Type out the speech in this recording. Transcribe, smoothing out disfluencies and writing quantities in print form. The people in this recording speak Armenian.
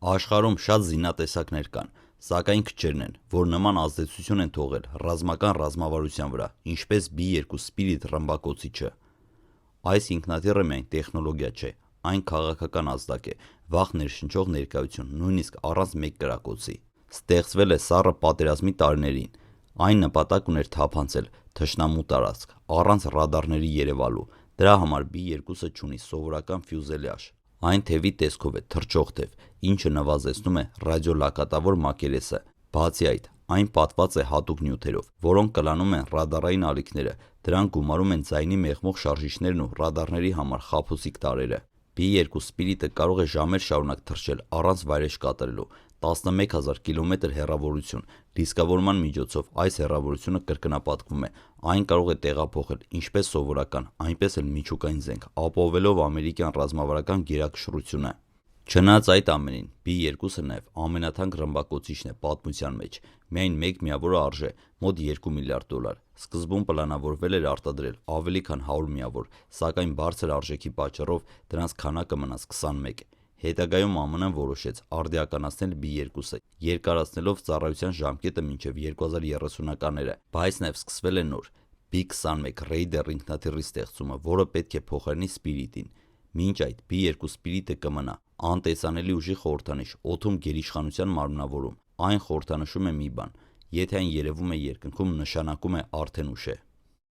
Աշխարհում շատ զինատեսակներ կան, սակայն քչերն են, որ նման ազդեցություն են թողել ռազմական ռազմավարության վրա, ինչպես B2 Spirit ռմբակոծիչը։ Այս ինքնաթիռը միայն տեխնոլոգիա չէ, այն քաղաքական ազդակ է, վաղ ներշնչող ներկայություն, նույնիսկ առանց մեկ կրակոցի։ Ստեղծվել է սառը պատերազմի տարիներին։ Այն նպատակ ուներ թափանցել թշնամու տարածք, առանց ռադարների երևալու։ Դրա համար B2-ը չունի սովորական ֆյուզելյաժ։ Այն թևի տեսքով է, թռչող թև, ինչը նվազեցնում է ռադիոլակատավոր մակերեսը։ Բացի այդ, այն պատված է հատուկ նյութերով, որոնք կլանում են ռադարային ալիքները, դրանք գումարում են ձայնի մեղմող շարժիչներն ու ռադարների համար խաբուսիկ տարրերը։ B2 Spirit-ը կարող է ժամեր շարունակ թռչել առանց վայրէջք կատարելու, 11000 կիլոմետր հեռավորություն։ Դիսկավորման միջոցով այս հեռավորությունը կրկնապատկվում է։ Այն կարող է տեղափոխել ինչպես սովորական, այնպես էլ միջուկային զենք, ապահովելով ամերիկյան ռազմավարական գերակշռությունը։ Չնայած այդ ամենին, B2-ը նաև ամենաթանկ ռմբակոծիչն է պատմության մեջ։ Միայն մեկ միավորը արժե մոտ $2 միլիարդ։ Սկզբում պլանավորվել էր արտադրել ավելի քան 100 միավոր, սակայն բարձր արժեքի պատճառով դրանց քանակը մնաց 21։ Հետագայում ԱՄՆ-ն որոշեց արդիականացնել B2-ը, երկարացնելով ծառայության ժամկետը մինչև 2030-ականները, բայց նաև սկսվել է նոր B21 Raider ինքնաթիռի ստեղծումը, որը պետք է փոխարինի Spirit-ին։ Մինչ այդ B2 Spirit-ը կմնա անտեսանելի ուժի խորհրդանիշ օդում գերիշխանության մարմնավորում։ Այն խորհրդանշում է մի բան. եթե այն երևում է երկնքում, նշանակում է արդեն ուշ է։